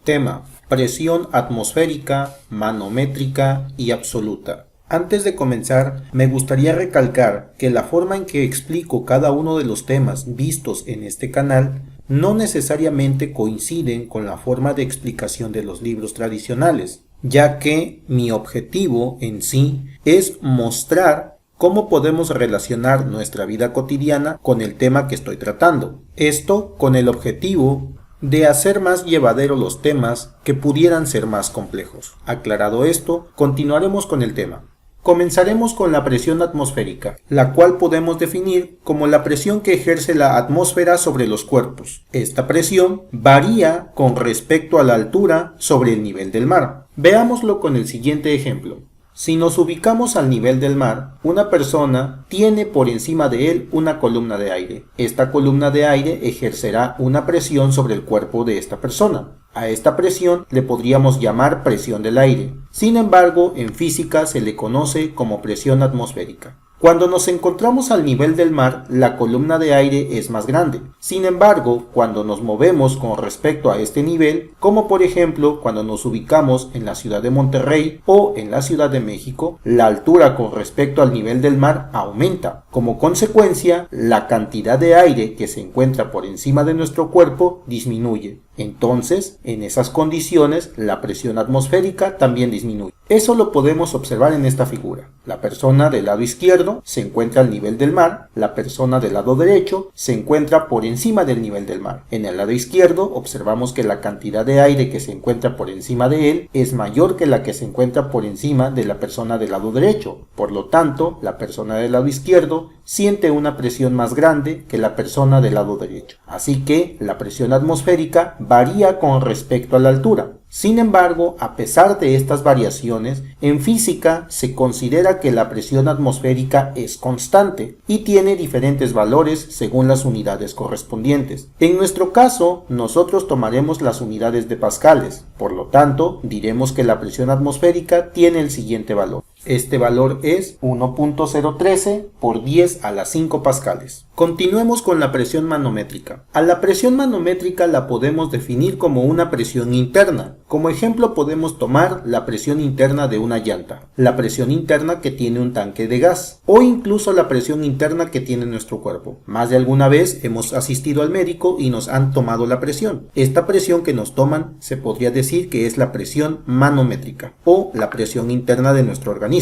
Tema: presión atmosférica, manométrica y absoluta. Antes de comenzar, me gustaría recalcar que la forma en que explico cada uno de los temas vistos en este canal no necesariamente coinciden con la forma de explicación de los libros tradicionales, ya que mi objetivo en sí es mostrar cómo podemos relacionar nuestra vida cotidiana con el tema que estoy tratando. Esto con el objetivo de hacer más llevadero los temas que pudieran ser más complejos. Aclarado esto, continuaremos con el tema. Comenzaremos con la presión atmosférica, la cual podemos definir como la presión que ejerce la atmósfera sobre los cuerpos. Esta presión varía con respecto a la altura sobre el nivel del mar. Veámoslo con el siguiente ejemplo. Si nos ubicamos al nivel del mar, una persona tiene por encima de él una columna de aire. Esta columna de aire ejercerá una presión sobre el cuerpo de esta persona. A esta presión le podríamos llamar presión del aire. Sin embargo, en física se le conoce como presión atmosférica. Cuando nos encontramos al nivel del mar, la columna de aire es más grande. Sin embargo, cuando nos movemos con respecto a este nivel, como por ejemplo cuando nos ubicamos en la ciudad de Monterrey o en la Ciudad de México, la altura con respecto al nivel del mar aumenta. Como consecuencia, la cantidad de aire que se encuentra por encima de nuestro cuerpo disminuye. Entonces, en esas condiciones, la presión atmosférica también disminuye. Eso lo podemos observar en esta figura. La persona del lado izquierdo se encuentra al nivel del mar, la persona del lado derecho se encuentra por encima del nivel del mar. En el lado izquierdo observamos que la cantidad de aire que se encuentra por encima de él es mayor que la que se encuentra por encima de la persona del lado derecho. Por lo tanto, la persona del lado izquierdo siente una presión más grande que la persona del lado derecho. Así que la presión atmosférica varía con respecto a la altura. Sin embargo, a pesar de estas variaciones, en física se considera que la presión atmosférica es constante y tiene diferentes valores según las unidades correspondientes. En nuestro caso, nosotros tomaremos las unidades de pascales, por lo tanto, diremos que la presión atmosférica tiene el siguiente valor. Este valor es 1.013 por 10 a la 5 pascales. Continuemos con la presión manométrica. A la presión manométrica la podemos definir como una presión interna. Como ejemplo podemos tomar la presión interna de una llanta, la presión interna que tiene un tanque de gas o incluso la presión interna que tiene nuestro cuerpo. Más de alguna vez hemos asistido al médico y nos han tomado la presión. Esta presión que nos toman se podría decir que es la presión manométrica o la presión interna de nuestro organismo.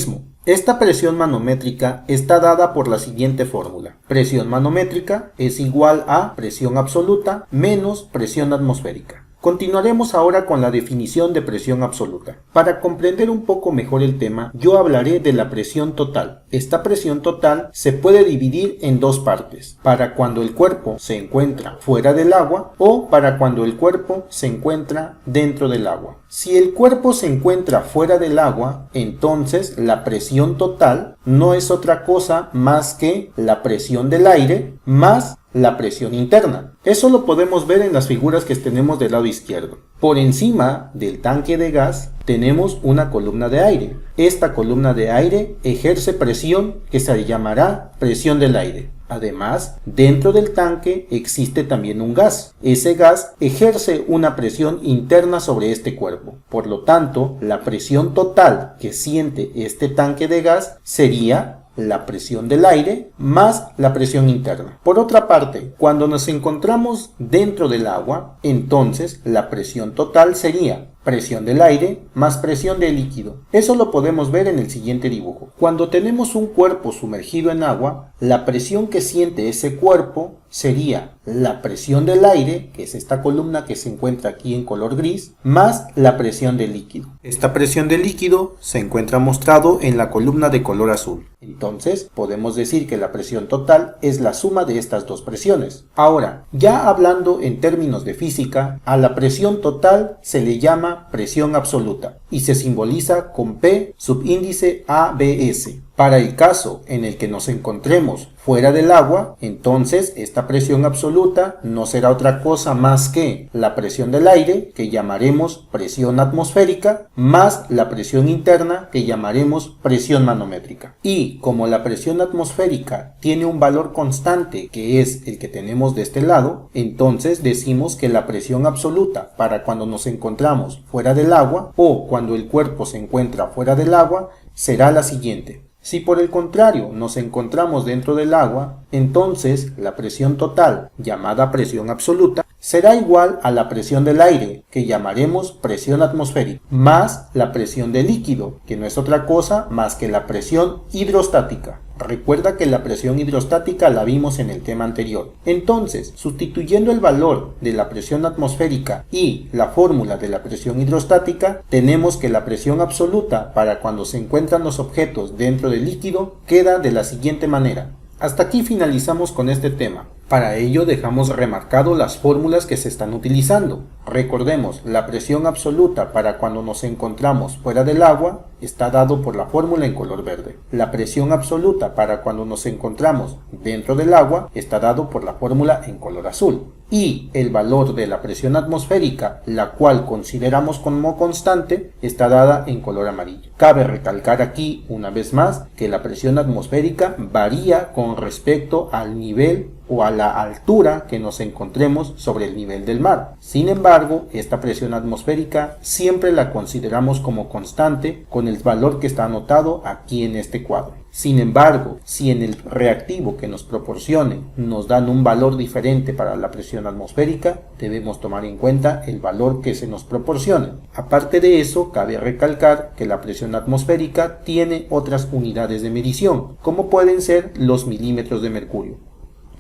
Esta presión manométrica está dada por la siguiente fórmula. Presión manométrica es igual a presión absoluta menos presión atmosférica. Continuaremos ahora con la definición de presión absoluta. Para comprender un poco mejor el tema, yo hablaré de la presión total. Esta presión total se puede dividir en dos partes, para cuando el cuerpo se encuentra fuera del agua o para cuando el cuerpo se encuentra dentro del agua. Si el cuerpo se encuentra fuera del agua, entonces la presión total no es otra cosa más que la presión del aire más la presión interna. Eso lo podemos ver en las figuras que tenemos del lado izquierdo. Por encima del tanque de gas tenemos una columna de aire. Esta columna de aire ejerce presión que se llamará presión del aire. Además, dentro del tanque existe también un gas. Ese gas ejerce una presión interna sobre este cuerpo. Por lo tanto, la presión total que siente este tanque de gas sería la presión del aire más la presión interna. Por otra parte, cuando nos encontramos dentro del agua, entonces la presión total sería presión del aire más presión del líquido. Eso lo podemos ver en el siguiente dibujo. Cuando tenemos un cuerpo sumergido en agua, la presión que siente ese cuerpo sería la presión del aire, que es esta columna que se encuentra aquí en color gris, más la presión del líquido. Esta presión del líquido se encuentra mostrado en la columna de color azul. Entonces, podemos decir que la presión total es la suma de estas dos presiones. Ahora, ya hablando en términos de física, a la presión total se le llama presión absoluta y se simboliza con P subíndice ABS. Para el caso en el que nos encontremos fuera del agua, entonces esta presión absoluta no será otra cosa más que la presión del aire, que llamaremos presión atmosférica, más la presión interna, que llamaremos presión manométrica. Y como la presión atmosférica tiene un valor constante, que es el que tenemos de este lado, entonces decimos que la presión absoluta para cuando nos encontramos fuera del agua o cuando el cuerpo se encuentra fuera del agua será la siguiente. Si por el contrario nos encontramos dentro del agua, entonces la presión total, llamada presión absoluta, será igual a la presión del aire, que llamaremos presión atmosférica, más la presión del líquido, que no es otra cosa más que la presión hidrostática. Recuerda que la presión hidrostática la vimos en el tema anterior. Entonces, sustituyendo el valor de la presión atmosférica y la fórmula de la presión hidrostática, tenemos que la presión absoluta para cuando se encuentran los objetos dentro del líquido queda de la siguiente manera. Hasta aquí finalizamos con este tema. Para ello dejamos remarcado las fórmulas que se están utilizando. Recordemos, la presión absoluta para cuando nos encontramos fuera del agua está dado por la fórmula en color verde. La presión absoluta para cuando nos encontramos dentro del agua está dado por la fórmula en color azul. Y el valor de la presión atmosférica, la cual consideramos como constante, está dada en color amarillo. Cabe recalcar aquí una vez más que la presión atmosférica varía con respecto al nivel o a la altura que nos encontremos sobre el nivel del mar. Sin embargo, esta presión atmosférica siempre la consideramos como constante con el valor que está anotado aquí en este cuadro. Sin embargo, si en el reactivo que nos proporcionen nos dan un valor diferente para la presión atmosférica, debemos tomar en cuenta el valor que se nos proporcione. Aparte de eso, cabe recalcar que la presión atmosférica tiene otras unidades de medición, como pueden ser los milímetros de mercurio.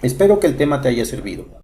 Espero que el tema te haya servido.